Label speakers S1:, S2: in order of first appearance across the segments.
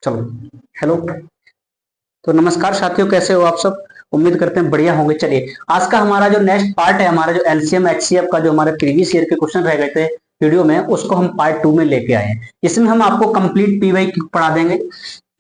S1: चलो। हेलो। तो नमस्कार साथियों, कैसे हो आप सब? उम्मीद करते हैं बढ़िया होंगे। चलिए, आज का हमारा जो नेक्स्ट पार्ट है, हमारा जो एलसीएम एचसीएफ का जो हमारे प्रीवियस ईयर के क्वेश्चन रह गए थे वीडियो में, उसको हम पार्ट 2 में लेके आए हैं। इसमें हम आपको कंप्लीट पीवाईक्यू पढ़ा देंगे।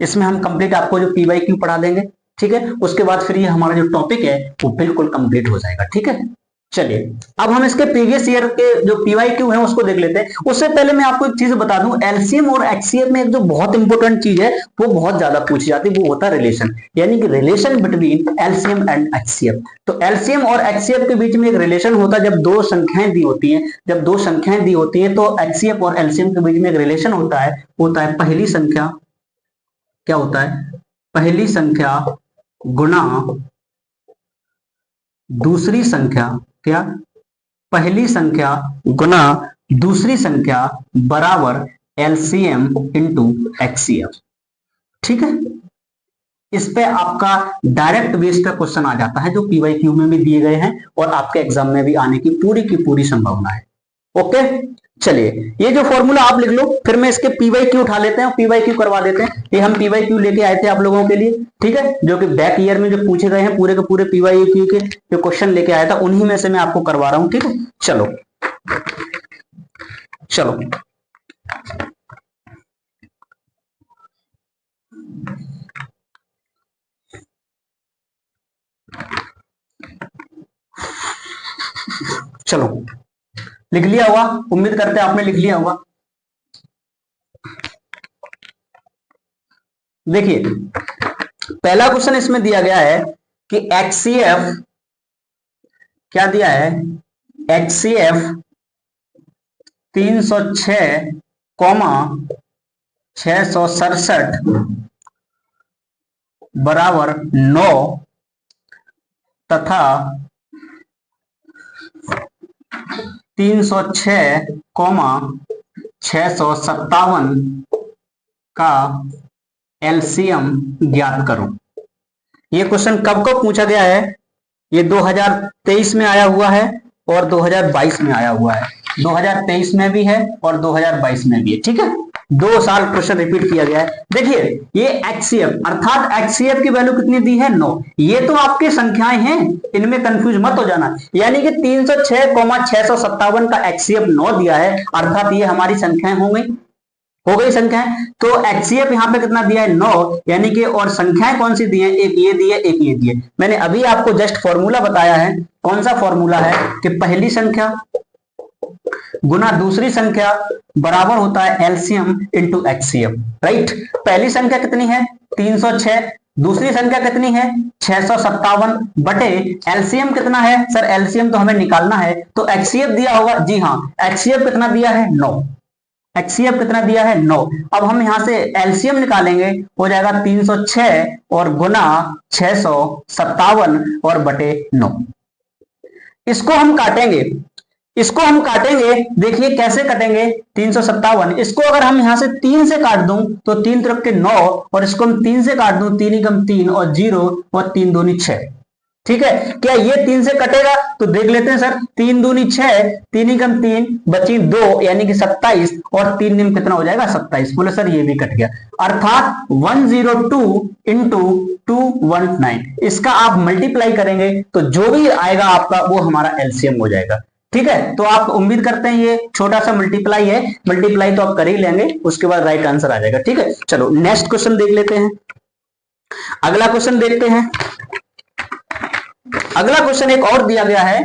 S1: इसमें हम कंप्लीट आपको जो पीवाईक्यू पढ़ा देंगे, ठीक है। उसके बाद फिर ये हमारा जो टॉपिक है वो बिल्कुल कंप्लीट हो जाएगा, ठीक है। चलिए, अब हम इसके प्रीवियस ईयर के जो पीवाईक्यू है उसको देख लेते हैं। उससे पहले मैं आपको एक चीज बता दूं, एलसीएम और एचसीएफ में एक जो बहुत इंपॉर्टेंट चीज है वो बहुत ज्यादा पूछी जाती है, वो होता है रिलेशन, यानी कि relation between LCM and HCF. तो एलसीएम और एचसीएफ के बीच में एक रिलेशन होता है। जब दो संख्याएं दी होती हैं, तो एचसीएफ और एलसीएम के बीच में एक रिलेशन होता है पहली संख्या। क्या होता है? पहली संख्या गुणा दूसरी संख्या। क्या? पहली संख्या गुना दूसरी संख्या बराबर एलसीएम इंटू एचसीएफ, ठीक है। इस पे आपका डायरेक्ट बेस का क्वेश्चन आ जाता है, जो पीवाईक्यू में भी दिए गए हैं और आपके एग्जाम में भी आने की पूरी संभावना है। ओके, चलिए, ये जो फॉर्मूला आप लिख लो, फिर मैं इसके पीवाईक्यू उठा लेते हैं और पीवाईक्यू करवा देते हैं। ये हम पीवाईक्यू लेके आए थे आप लोगों के लिए, ठीक है, जो कि बैक ईयर में जो पूछे गए हैं पूरे के पूरे पीवाईक्यू के जो क्वेश्चन लेके आया था, उन्हीं में से मैं आपको करवा रहा हूं, ठीक है। चलो चलो, चलो, लिख लिया होगा, उम्मीद करते हैं आपने लिख लिया होगा। देखिए, पहला क्वेश्चन इसमें दिया गया है कि एचसीएफ, क्या दिया है? एचसीएफ 306, 667 बराबर 9 तथा 306, 657 का एलसीएम ज्ञात करो। ये क्वेश्चन कब कब पूछा गया है? ये 2023 में आया हुआ है और 2022 में आया हुआ है। 2023 में भी है और 2022 में भी है, ठीक है। 2 साल क्वेश्चन रिपीट किया गया है। देखिए, ये एचसीएफ अर्थात एचसीएफ की वैल्यू कितनी दी है? 9। ये तो आपकी संख्याएं हैं, इनमें कंफ्यूज मत हो जाना। यानी कि 306, 657 का एचसीएफ 9 दिया है, अर्थात ये हमारी संख्याएं हो गई संख्याएं। तो एचसीएफ यहाँ पे कितना दिया है? 9। यानी कि और संख्याएं कौन सी दी है? एक ये दी है, एक ये दी है। मैंने अभी आपको जस्ट फॉर्मूला बताया है। कौन सा फॉर्मूला है? कि पहली संख्या गुना दूसरी संख्या बराबर होता है एलसीएम इंटू एचसीएफ, राइट। पहली संख्या कितनी है? 306। दूसरी संख्या कितनी है? 657 बटे एलसीएम कितना है? सर एलसीएम तो हमें निकालना है, तो एचसीएफ दिया होगा। जी हाँ, एचसीएफ कितना दिया है? 9। एचसीएफ कितना दिया है? 9। अब हम यहां से एलसीएम निकालेंगे, हो जाएगा 306 और गुना 657 और बटे 9। इसको हम काटेंगे, देखिए कैसे कटेंगे। 357, इसको अगर हम यहां से 3 से काट दूं तो 3 त्रिक के 9, और इसको हम 3 से काट दूं, 3 एकम 3 और 0 और 3 दूनी 6, ठीक है। क्या ये 3 से कटेगा? तो देख लेते हैं सर। 3 दूनी 6, 3 एकम 3, बची 2 यानी कि 27, और 3 दिन कितना हो जाएगा? 27। बोले सर ये भी कट गया, अर्थात 102 इंटू 219। इसका आप मल्टीप्लाई करेंगे तो जो भी आएगा आपका वो हमारा एलसीएम हो जाएगा, ठीक है। तो आप उम्मीद करते हैं ये छोटा सा मल्टीप्लाई है, मल्टीप्लाई तो आप कर ही लेंगे, उसके बाद राइट आंसर आ जाएगा, ठीक है। चलो नेक्स्ट क्वेश्चन देख लेते हैं। अगला क्वेश्चन देखते हैं। अगला क्वेश्चन एक और दिया गया है,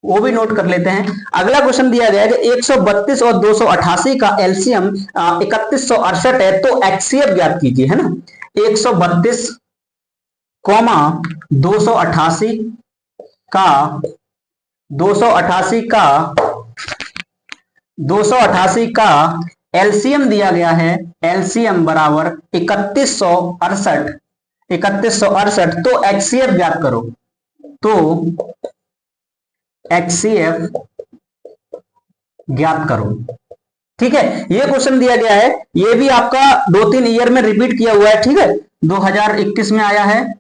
S1: वो भी नोट कर लेते हैं। अगला क्वेश्चन दिया गया है कि 132 और 288 का एलसीएम 3168 है, तो एचसीएफ ज्ञात कीजिए, है ना। 132, 288 का 288 का एलसीएम दिया गया है। एलसीएम बराबर 3168, तो एचसीएफ ज्ञात करो। तो एचसीएफ ज्ञात करो, ठीक है। ये क्वेश्चन दिया गया है, ये भी आपका 2-3 ईयर में रिपीट किया हुआ है, ठीक है। 2021 में आया है,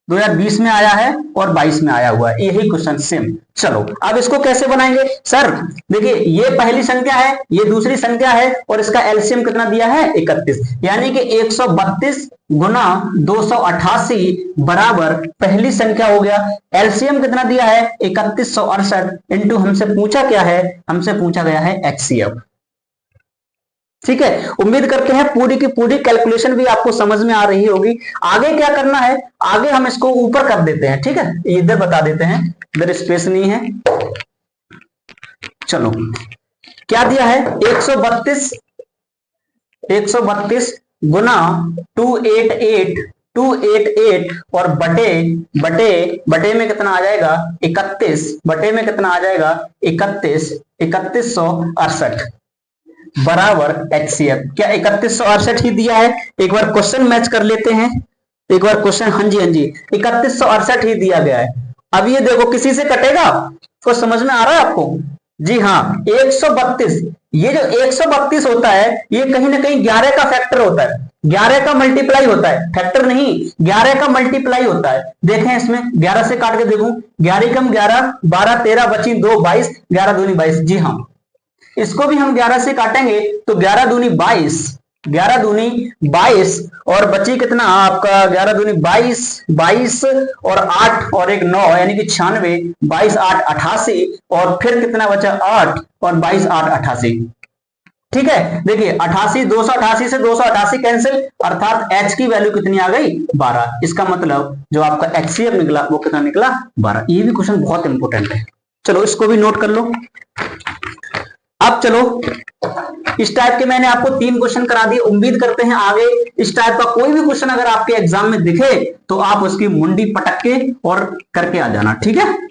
S1: 2020 में आया है और 22 में आया हुआ है, यही क्वेश्चन सेम। चलो अब इसको कैसे बनाएंगे सर? देखिए ये पहली संख्या है, ये दूसरी संख्या है, और इसका एलसीएम कितना दिया है 31, यानी कि 132 गुना 288 बराबर पहली संख्या हो गया। एलसीएम कितना दिया है 3168 इंटू हमसे पूछा क्या है, हमसे पूछा गया है एचसीएफ। ठीक है, उम्मीद करते हैं पूरी की पूरी कैलकुलेशन भी आपको समझ में आ रही होगी। आगे क्या करना है, आगे हम इसको ऊपर कर देते हैं। ठीक है, इधर बता देते हैं, इधर स्पेस नहीं है। चलो क्या दिया है 132 गुना 288 और बटे में कितना आ जाएगा 31, बटे में कितना आ जाएगा 3168 बराबर एचसीएफ। क्या 3168 ही दिया है? एक बार क्वेश्चन मैच कर लेते हैं, एक बार क्वेश्चन। हाँ जी 3168 ही दिया गया है। अब ये देखो किसी से कटेगा, कुछ समझ में आ रहा है आपको? जी हाँ, 132, ये जो 132 होता है ये कहीं ना कहीं 11 का फैक्टर होता है, 11 का मल्टीप्लाई होता है, फैक्टर नहीं 11 का मल्टीप्लाई होता है। देखें इसमें 11 से काट के देखूं, 11 कम 11, 12 13 बची 2 22, 11 दूनी 22। जी हाँ, इसको भी हम 11 से काटेंगे तो 11 दूनी 22, 11 दूनी 22 और बची कितना आपका 11 दूनी 22, 22 और 8 और एक 9 यानी कि 96, 22 8 88 और फिर कितना बचा 8 और 22 8 88। ठीक है, देखिए 88, 288 से 288 कैंसिल, अर्थात h की वैल्यू कितनी आ गई 12। इसका मतलब जो आपका एचसीएफ निकला वो कितना निकला 12। ये भी क्वेश्चन बहुत इंपॉर्टेंट है, चलो इसको भी नोट कर लो। अब चलो इस टाइप के मैंने आपको 3 क्वेश्चन करा दिए। उम्मीद करते हैं आगे इस टाइप का कोई भी क्वेश्चन अगर आपके एग्जाम में दिखे तो आप उसकी मुंडी पटक के और करके आ जाना। ठीक है,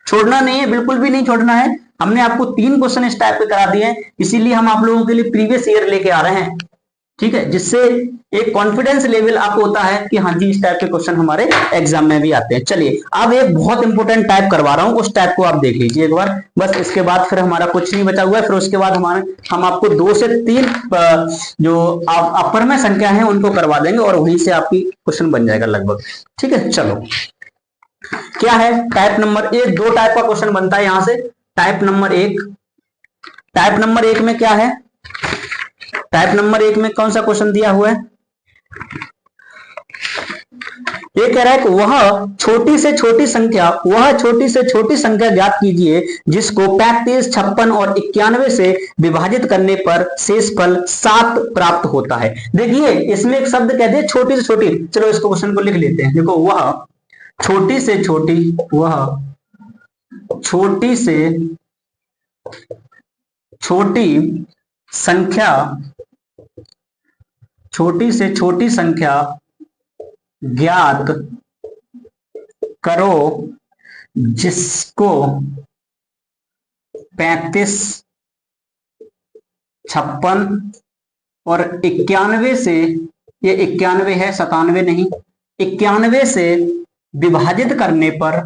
S1: छोड़ना नहीं है, बिल्कुल भी नहीं छोड़ना है। हमने आपको 3 क्वेश्चन इस टाइप के करा दिए हैं, इसीलिए हम आप लोगों के लिए प्रीवियस ईयर लेके आ रहे हैं। ठीक है, जिससे एक कॉन्फिडेंस लेवल आपको होता है कि हाँ जी इस टाइप के क्वेश्चन हमारे एग्जाम में भी आते हैं। चलिए अब एक बहुत इंपॉर्टेंट टाइप करवा रहा हूं, उस टाइप को आप देख लीजिए एक बार बस। इसके बाद फिर हमारा कुछ नहीं बचा हुआ है, फिर उसके बाद हम आपको 2 से 3 जो अपर में संख्या है उनको करवा देंगे और वहीं से आपकी क्वेश्चन बन जाएगा लगभग। ठीक है, चलो क्या है टाइप नंबर 1, 2 टाइप का क्वेश्चन बनता है यहां से। टाइप नंबर 1 में क्या है, टाइप नंबर 1 में कौन सा क्वेश्चन दिया हुआ है? ये कह रहा है कि वह छोटी से छोटी संख्या ज्ञात कीजिए जिसको 35, 56 और 91 से विभाजित करने पर शेषफल 7 प्राप्त होता है। देखिए इसमें एक शब्द कह दिए छोटी से छोटी, चलो इसको क्वेश्चन को लिख लेते हैं। देखो वह छोटी से छोटी संख्या ज्ञात करो जिसको 35, 56 और 91 से, ये 91 है 97 नहीं, 91 से विभाजित करने पर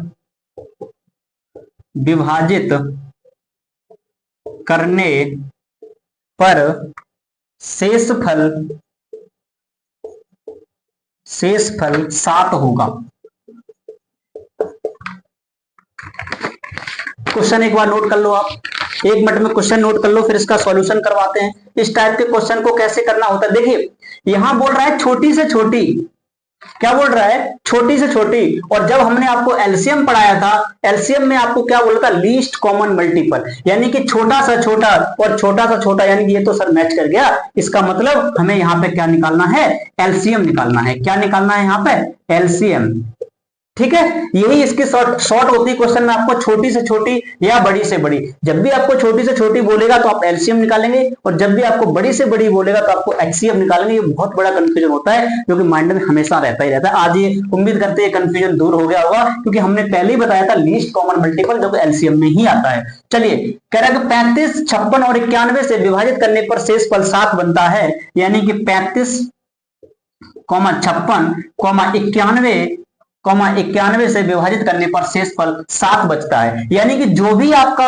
S1: शेषफल 7 होगा। क्वेश्चन एक बार नोट कर लो आप, 1 मिनट में क्वेश्चन नोट कर लो, फिर इसका सॉल्यूशन करवाते हैं। इस टाइप के क्वेश्चन को कैसे करना होता है, देखिए यहां बोल रहा है छोटी से छोटी, क्या बोल रहा है छोटी से छोटी, और जब हमने आपको एलसीएम पढ़ाया था, एलसीएम में आपको क्या बोला था लीस्ट कॉमन मल्टीपल, यानी कि छोटा सा छोटा और छोटा सा छोटा, यानी कि ये तो सर मैच कर गया। इसका मतलब हमें यहाँ पे क्या निकालना है, एलसीएम निकालना है। क्या निकालना है यहाँ पे, एलसीएम। ठीक है, यही इसकी शॉर्ट होती है क्वेश्चन में, आपको छोटी से छोटी या बड़ी से बड़ी। जब भी आपको छोटी से छोटी बोलेगा तो आप एलसीएम निकालेंगे, और जब भी आपको बड़ी से बड़ी बोलेगा तो आपको एचसीएफ निकालेंगे। ये बहुत बड़ा कंफ्यूजन होता है जो कि माइंड में हमेशा रहता ही रहता है। आज ये उम्मीद करते हैं कंफ्यूजन दूर हो गया होगा, क्योंकि हमने पहले ही बताया था लीस्ट कॉमन मल्टीपल जो कि एलसीएम में ही आता है। चलिए कह रहा है कि 35, 56 और 91 से विभाजित करने पर शेषफल 7 बनता है, यानी कि 35, 56, 91 से विभाजित करने पर शेषफल 7 बचता है। यानी कि जो भी आपका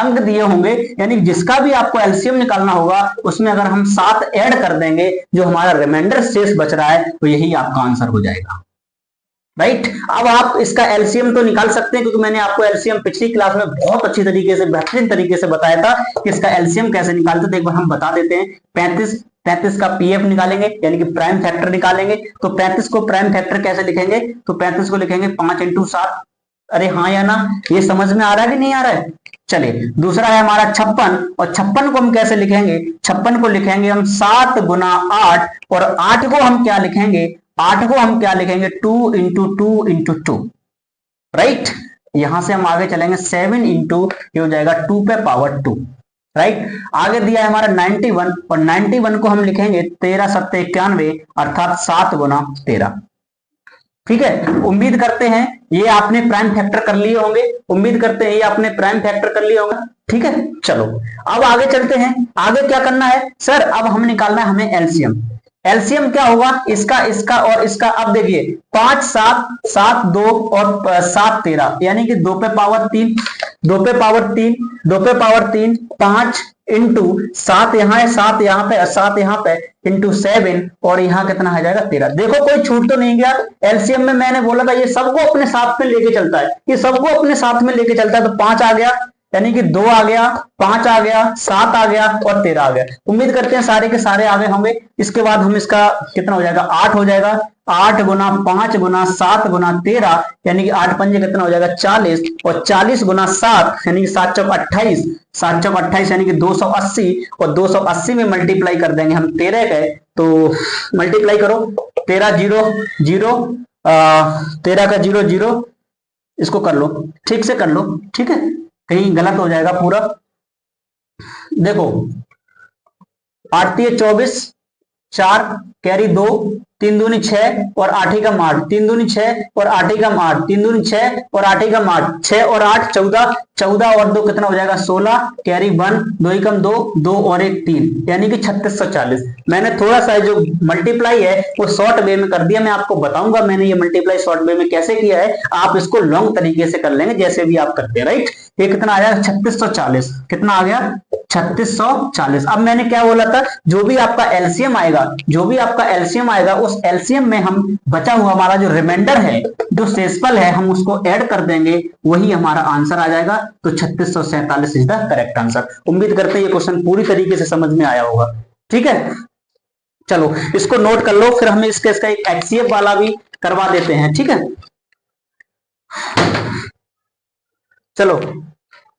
S1: अंक दिए होंगे, यानी जिसका भी आपको एलसीएम निकालना होगा, उसमें अगर हम 7 ऐड कर देंगे, जो हमारा रिमाइंडर शेष बच रहा है, तो यही आपका आंसर हो जाएगा। राइट। अब आप इसका एलसीएम तो निकाल सकते हैं, क्योंकि मैंने आपको एलसीएम पिछली क्लास में बहुत अच्छी तरीके से, बेहतरीन तरीके से बताया था कि इसका एलसीएम कैसे निकालते, तो एक बार हम बता देते हैं। 35 का पीएफ निकालेंगे, यानी कि प्राइम फैक्टर निकालेंगे। तो 35 को प्राइम फैक्टर कैसे लिखेंगे, तो 35 को लिखेंगे 5 × 7। अरे हाँ या ना, ये समझ में आ रहा है कि नहीं आ रहा है? चलिए, दूसरा है हमारा 56, और 56 को हम कैसे लिखेंगे, 56 को लिखेंगे हम 7 × 8, और 8 को हम क्या लिखेंगे, 8 को हम क्या लिखेंगे, 2 × 2 × 2, राइट। यहां से हम आगे चलेंगे, 7 × ये हो जाएगा 2 पे पावर 2, राइट। आगे दिया है हमारा 91, और 91 को हम लिखेंगे 13 × 7 = 91, अर्थात 7 × 13। ठीक है, उम्मीद करते हैं ये आपने प्राइम फैक्टर कर लिए होंगे, उम्मीद करते हैं ये आपने प्राइम फैक्टर कर लिया होगा। ठीक है, चलो अब आगे चलते हैं। आगे क्या करना है सर, अब हम निकालना है हमें एलसीएम। एलसीएम क्या होगा, इसका इसका और इसका। अब देखिए 5 7 7 2 और 7 13, यानी कि 2 पे पावर 3, 2 पे पावर 3, 2 पे पावर 3, 5 × 7 यहाँ है, 7 यहाँ पे, 7 यहाँ पे, × 7, और यहाँ कितना आ जाएगा 13। देखो कोई छूट तो नहीं गया। एलसीएम में मैंने बोला था ये सबको अपने साथ में लेके चलता है, ये सबको अपने साथ में लेके चलता है। तो 5 आ गया, यानी कि 2 आ गया, 5 आ गया, 7 आ गया, और 13 आ गया। उम्मीद करते हैं सारे के सारे आगे होंगे। इसके बाद हम इसका कितना हो जाएगा, 8 हो जाएगा। 8 × 5 × 7 × 13, यानी कि 8 पंजे कितना हो जाएगा 40, और 40 × 7 यानी कि 7 चौक 28, 7 चौक 28 यानी कि 280, और 280 में मल्टीप्लाई कर देंगे हम 13 के। तो मल्टीप्लाई करो, 13 0 0, 13 का 0 0, इसको कर लो, ठीक से कर लो, ठीक है, कहीं गलत हो जाएगा पूरा। देखो 8 × 24, 4 कैरी 2, 3 दूनी 6, और 8 का 8, 3 दूनी 6, और 8 का 8, 3 दूनी 6, और 8 का 8, 6 और 8 14, 14 और 2 कितना हो जाएगा 16, कैरी 1, 2 × 2 2 और 1 3, यानी कि 3640। मैंने थोड़ा सा जो मल्टीप्लाई है वो शॉर्ट वे में कर दिया, मैं आपको बताऊंगा मैंने ये मल्टीप्लाई शॉर्ट वे में कैसे किया है। आप इसको लॉन्ग तरीके से कर लेंगे जैसे भी आप करते हैं, राइट। ये कितना आ जाएगा 3640, कितना आ गया 3640। अब मैंने क्या बोला था, जो भी आपका एलसीएम आएगा, जो भी आपका एलसीएम आएगा, उस एलसीएम में हम बचा हुआ हमारा जो रिमाइंडर है, जो शेषफल है, हम उसको ऐड कर देंगे, वही हमारा आंसर आ जाएगा। तो 3647 इज द करेक्ट आंसर। उम्मीद करते हैं ये क्वेश्चन पूरी तरीके से समझ में आया होगा। ठीक है, चलो इसको नोट कर लो, फिर हमें इसका एक एचसीएफ वाला भी करवा देते हैं। ठीक है, चलो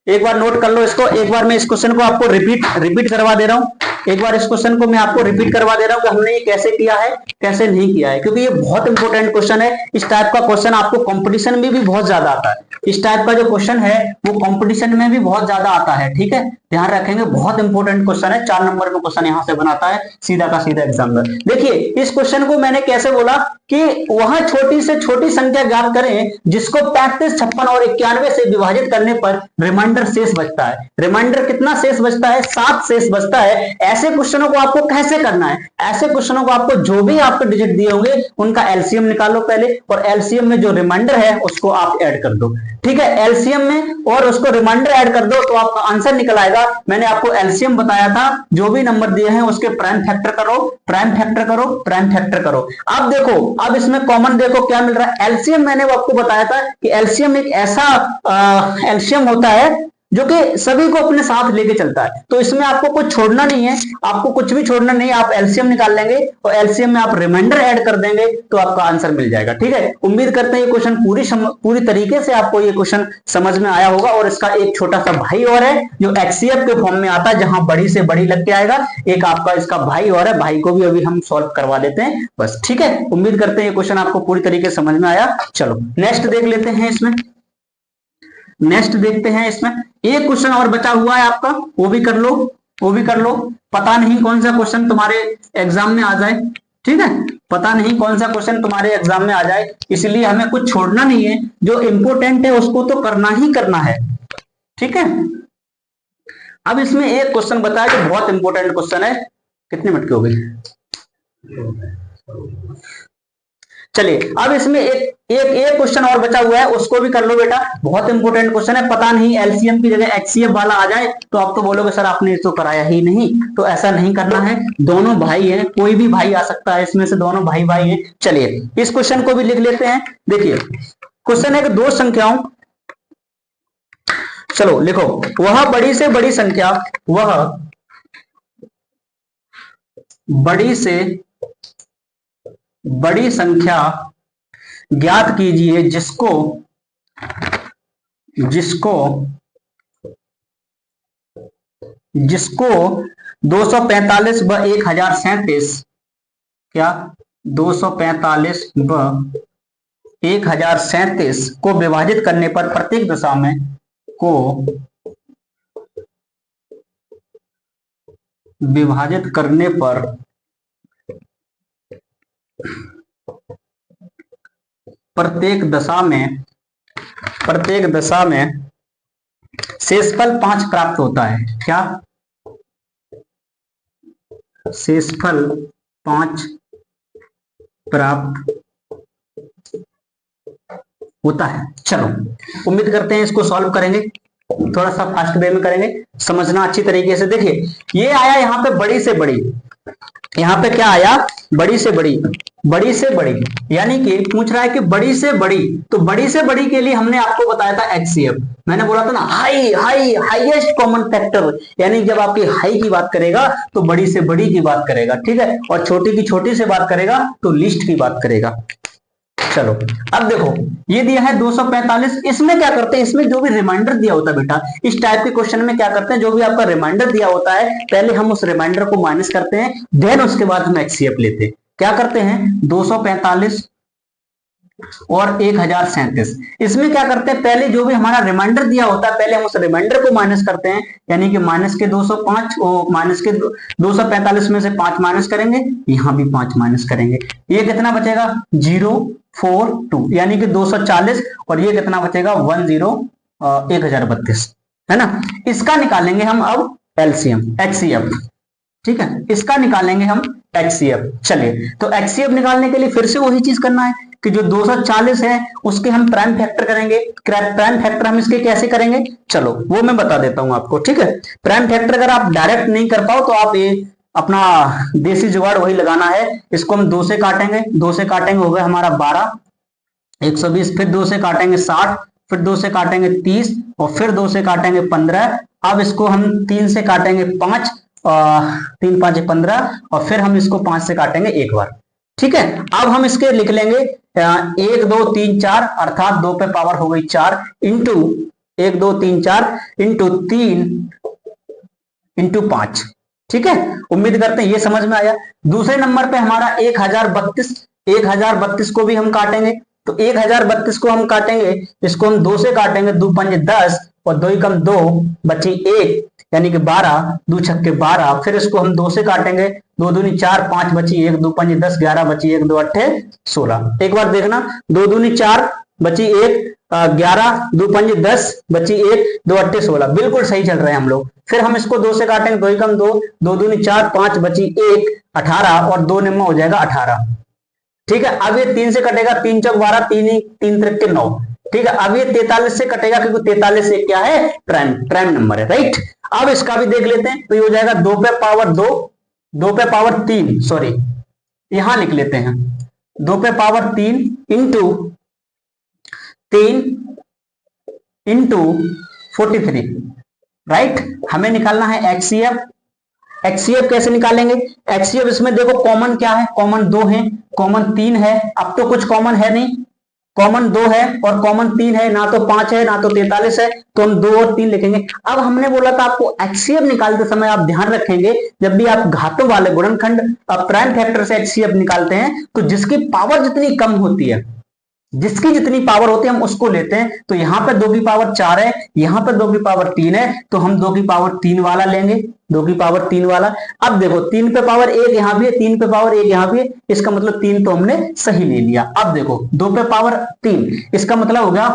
S1: एक बार नोट कर लो इसको। एक बार मैं इस क्वेश्चन को आपको रिपीट करवा दे रहा हूं। एक बार इस क्वेश्चन को मैं आपको रिपीट करवा दे रहा हूं कि हमने ये कैसे किया है, कैसे नहीं किया है, क्योंकि ये बहुत इंपॉर्टेंट क्वेश्चन है। इस टाइप का क्वेश्चन आपको कंपटीशन में भी बहुत ज्यादा आता है। इस टाइप का जो क्वेश्चन है वो कंपटीशन में भी बहुत ज्यादा आता है। ठीक है, ध्यान रखेंगे, बहुत इंपॉर्टेंट क्वेश्चन है। 4 नंबर का क्वेश्चन यहां से बनाता है सीधा का सीधा एग्जामिनर। देखिए इस क्वेश्चन को मैंने कैसे बोला कि वह छोटी से छोटी संख्या ज्ञात करें जिसको 35, 56 और 91 से विभाजित करने पर रिमाइंडर शेष बचता है। रिमाइंडर कितना शेष बचता है, 7 शेष बचता है। ऐसे क्वेश्चनों को आपको कैसे करना है, ऐसे क्वेश्चनों को आपको जो भी आपको डिजिट दिए होंगे उनका एलसीएम निकालो पहले, और एलसीएम में जो रिमाइंडर है उसको आप ऐड कर दो। ठीक है, एलसीएम में और उसको रिमाइंडर ऐड कर दो तो आपका आंसर निकल आएगा। मैंने आपको एलसीएम बताया था, जो भी नंबर दिए हैं उसके प्राइम फैक्टर करो, प्राइम फैक्टर करो, प्राइम फैक्टर करो। अब देखो, अब इसमें कॉमन देखो क्या मिल रहा है। एलसीएम मैंने आपको बताया था कि एलसीएम एक ऐसा एलसीएम होता है जो कि सभी को अपने साथ लेके चलता है। तो इसमें आपको कुछ छोड़ना नहीं है, आपको कुछ भी छोड़ना नहीं है। आप एलसीएम निकाल लेंगे और एलसीएम में आप रिमाइंडर ऐड कर देंगे तो आपका आंसर मिल जाएगा। ठीक है, उम्मीद करते हैं ये क्वेश्चन पूरी तरीके से आपको ये क्वेश्चन समझ में आया होगा। और इसका एक छोटा सा भाई और है जो एचसीएफ के फॉर्म में आता है, जहां बड़ी से बड़ी लग के आएगा। एक आपका इसका भाई और है, भाई को भी अभी हम सॉल्व करवा देते हैं बस। ठीक है, उम्मीद करते हैं ये क्वेश्चन आपको पूरी तरीके से समझ में आया। चलो नेक्स्ट देख लेते हैं। इसमें नेक्स्ट देखते हैं, इसमें एक क्वेश्चन और बचा हुआ है आपका, वो भी कर लो, वो भी कर लो। पता नहीं कौन सा क्वेश्चन तुम्हारे एग्जाम में आ जाए। ठीक है, पता नहीं कौन सा क्वेश्चन तुम्हारे एग्जाम में आ जाए, इसलिए हमें कुछ छोड़ना नहीं है। जो इंपोर्टेंट है उसको तो करना ही करना है। ठीक है, अब इसमें एक क्वेश्चन बता है जो बहुत इंपॉर्टेंट क्वेश्चन है। कितने मिनट की हो गई? चलिए अब इसमें एक एक क्वेश्चन और बचा हुआ है, उसको भी कर लो बेटा, बहुत इंपॉर्टेंट क्वेश्चन है। पता नहीं एलसीएम की जगह एचसीएफ वाला आ जाए तो आप तो बोलोगे सर आपने इसको कराया ही नहीं, तो ऐसा नहीं करना है। दोनों भाई हैं, कोई भी भाई आ सकता है इसमें से, दोनों भाई भाई हैं। चलिए इस क्वेश्चन को भी लिख लेते हैं। देखिए क्वेश्चन है कि दो संख्याओं, चलो लिखो, वह बड़ी से बड़ी संख्या, वह बड़ी से बड़ी संख्या ज्ञात कीजिए जिसको जिसको जिसको 245 व 1037, क्या 245 व 1037 को विभाजित करने पर प्रत्येक दशा में को विभाजित करने पर प्रत्येक दशा में शेषफल 5 प्राप्त होता है। क्या शेषफल 5 प्राप्त होता है। चलो उम्मीद करते हैं इसको सॉल्व करेंगे, थोड़ा सा फास्ट वे में करेंगे, समझना अच्छी तरीके से। देखिए ये आया यहाँ पे बड़ी से बड़ी, यहाँ पे क्या आया, बड़ी से बड़ी, बड़ी से बड़ी, यानी कि पूछ रहा है कि बड़ी से बड़ी, तो बड़ी से बड़ी के लिए हमने आपको बताया था एचसीएफ, मैंने बोला था ना हाईएस्ट कॉमन फैक्टर, यानी जब आपकी हाई की बात करेगा तो बड़ी से बड़ी की बात करेगा, ठीक है, और छोटी की छोटी से बात करेगा तो लिस्ट की बात करेगा। चलो अब देखो ये दिया है 245, इसमें क्या करते हैं, इसमें जो भी रिमाइंडर दिया होता है बेटा, इस टाइप के क्वेश्चन में क्या करते हैं, जो भी आपका रिमाइंडर दिया होता है पहले हम उस रिमाइंडर को माइनस करते हैं, देन उसके बाद हम एचसीएफ लेते हैं। क्या करते हैं 245 और 1037, इसमें क्या करते हैं, पहले जो भी हमारा रिमाइंडर दिया होता है पहले हम उस रिमाइंडर को माइनस करते हैं, यानी कि माइनस के 205 और माइनस के 245 में से 5 माइनस करेंगे, यहां भी 5 माइनस करेंगे, ये कितना बचेगा 042, यानी कि 240, और ये कितना बचेगा 1032 है ना। इसका निकालेंगे हम अब एलसीएम एचसीएफ, ठीक है, इसका निकालेंगे हम एचसीएफ। चलिए तो एचसीएफ निकालने के लिए फिर से वही चीज करना है कि जो 240 है उसके हम प्राइम फैक्टर करेंगे। प्राइम फैक्टर हम इसके कैसे करेंगे, चलो वो मैं बता देता हूं आपको, ठीक है। प्राइम फैक्टर अगर आप डायरेक्ट नहीं कर पाओ तो आप ये अपना देसी जुगाड़ वही लगाना है। इसको हम 2 से काटेंगे, 2 से काटेंगे हो गया हमारा 12, 120, फिर 2 से काटेंगे 60, फिर 2 से काटेंगे 30, और फिर 2 से काटेंगे 15। अब इसको हम 3 से काटेंगे 5, 3 5 15, और फिर हम इसको 5 से काटेंगे एक बार, ठीक है। अब हम इसके लिख लेंगे 1 2 3 4, अर्थात 2 पे पावर हो गई 4, इंटू 1 2 3 4 इंटू 3 इंटू 5, ठीक है। उम्मीद करते हैं ये समझ में आया। दूसरे नंबर पे हमारा 1032 को भी हम काटेंगे, तो 1032 को हम काटेंगे, इसको हम 2 से काटेंगे, 2 पंजे 10 और 2 कम 2 बची 1, यानी कि 12, 2 छक्के 12, फिर इसको हम 2 से काटेंगे, 2 दूनी 4, 5 बची 1, 2 पंजे 10, 11 बची 1, 2 अट्ठे 16। एक बार देखना, 2 दूनी 4 बची 1, 11, 2 पंजे 10 बची 1, 2 अट्ठे 16, बिल्कुल सही चल रहे हैं हम लोग। फिर हम इसको 2 से काटेंगे, 2 कम 2, 2 दूनी 4, 5 बची 1, 18, और 2 निम्न हो जाएगा 18, ठीक है। अब ये 3 से कटेगा, 3 चौक 12, 3 त्रिक 9, ठीक है। अब ये 43 से कटेगा, क्योंकि 43 से क्या है, प्राइम नंबर है, राइट। अब इसका भी देख लेते हैं, तो ये हो जाएगा 2 पे पावर 2, 2 पे पावर 3, सॉरी यहां लिख लेते हैं 2 पे पावर 3 इंटू 3 इंटू 43, राइट। हमें निकालना है एचसीएफ। एचसीएफ कैसे निकालेंगे, एचसीएफ इसमें देखो कॉमन क्या है, कॉमन 2 है, कॉमन 3 है, अब तो कुछ कॉमन है नहीं, कॉमन 2 है और कॉमन 3 है, ना तो 5 है ना तो 43 है, तो हम 2 और 3 लिखेंगे। अब हमने बोला था आपको एचसीएफ निकालते समय आप ध्यान रखेंगे, जब भी आप घातों वाले गुणनखंड प्राइम फैक्टर से एचसीएफ निकालते हैं तो जिसकी पावर जितनी कम होती है, जिसकी जितनी पावर होती है हम उसको लेते हैं। तो यहाँ पे 2 की पावर 4 है, यहाँ पे 2 की पावर 3 है, तो हम 2 की पावर 3 वाला लेंगे, 2 की पावर 3 वाला। अब देखो 3 पे पावर 1 यहाँ भी है, 3 पे पावर 1 यहाँ भी है, इसका मतलब 3 तो हमने सही ले लिया। अब देखो 2 पे पावर 3, इसका मतलब हो गया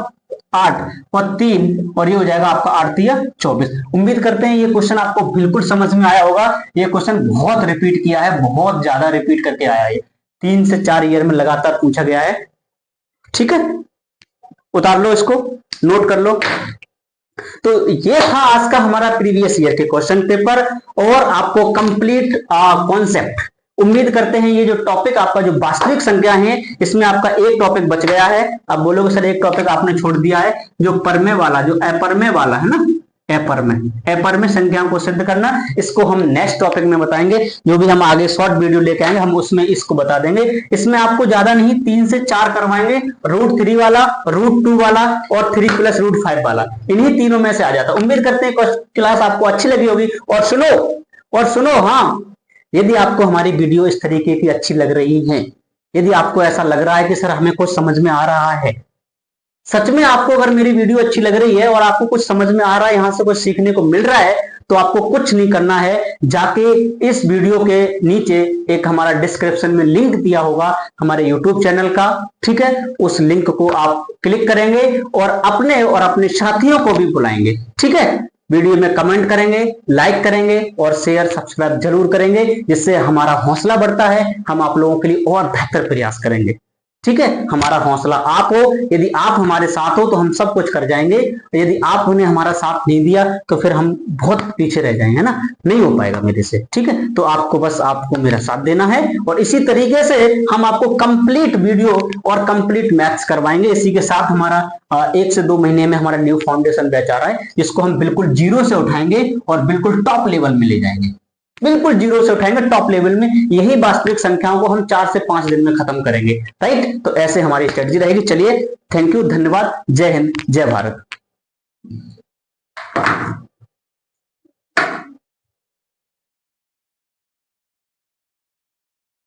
S1: 8 और 3, और ये हो जाएगा आपका 8 या 24। उम्मीद करते हैं ये क्वेश्चन आपको बिल्कुल समझ में आया होगा। ये क्वेश्चन बहुत रिपीट किया है, बहुत ज्यादा रिपीट करके आया है, 3 से 4 ईयर में लगातार पूछा गया है। ठीक है, उतार लो इसको, नोट कर लो। तो ये था आज का हमारा प्रीवियस ईयर के क्वेश्चन पेपर और आपको कंप्लीट कॉन्सेप्ट। उम्मीद करते हैं ये जो टॉपिक आपका जो वास्तविक संख्या है इसमें आपका एक टॉपिक बच गया है। अब बोलोगे सर एक टॉपिक आपने छोड़ दिया है, जो परमे वाला, जो अपरमे वाला है ना, अपरमे संख्याओं को सिद्ध करना, इसको हम नेक्स्ट टॉपिक में बताएंगे। जो भी हम आगे शॉर्ट वीडियो लेके आएंगे हम उसमें इसको बता देंगे। इसमें आपको ज्यादा नहीं 3 से 4 करवाएंगे, √3 वाला, √2 वाला और 3 + √5 वाला, इन्हीं तीनों में से आ जाता। उम्मीद करते हैं क्लास आपको अच्छी लगी होगी। और सुनो हाँ, यदि आपको हमारी वीडियो इस तरीके की अच्छी लग रही है, यदि आपको ऐसा लग रहा है कि सर हमें कुछ समझ में आ रहा है, सच में आपको अगर मेरी वीडियो अच्छी लग रही है और आपको कुछ समझ में आ रहा है, यहां से कुछ सीखने को मिल रहा है, तो आपको कुछ नहीं करना है, जाके इस वीडियो के नीचे एक हमारा डिस्क्रिप्शन में लिंक दिया होगा हमारे YouTube चैनल का, ठीक है, उस लिंक को आप क्लिक करेंगे और अपने साथियों को भी बुलाएंगे। ठीक है, वीडियो में कमेंट करेंगे, लाइक करेंगे और शेयर सब्सक्राइब जरूर करेंगे, जिससे हमारा हौसला बढ़ता है, हम आप लोगों के लिए और बेहतर प्रयास करेंगे। ठीक है, हमारा हौसला आप हो, यदि आप हमारे साथ हो तो हम सब कुछ कर जाएंगे, यदि आपने हमारा साथ नहीं दिया तो फिर हम बहुत पीछे रह जाएंगे ना, नहीं हो पाएगा मेरे से। ठीक है, तो आपको मेरा साथ देना है और इसी तरीके से हम आपको कंप्लीट वीडियो और कंप्लीट मैथ्स करवाएंगे। इसी के साथ हमारा 1 से 2 महीने में हमारा न्यू फाउंडेशन बैच आ रहा है, जिसको हम बिल्कुल जीरो से उठाएंगे और बिल्कुल टॉप लेवल में ले जाएंगे, बिल्कुल जीरो से उठाएंगे टॉप लेवल में। यही वास्तविक संख्याओं को हम 4 से 5 दिन में खत्म करेंगे। राइट, तो ऐसे हमारी स्ट्रेटजी रहेगी। चलिए, थैंक यू, धन्यवाद, जय हिंद, जय भारत।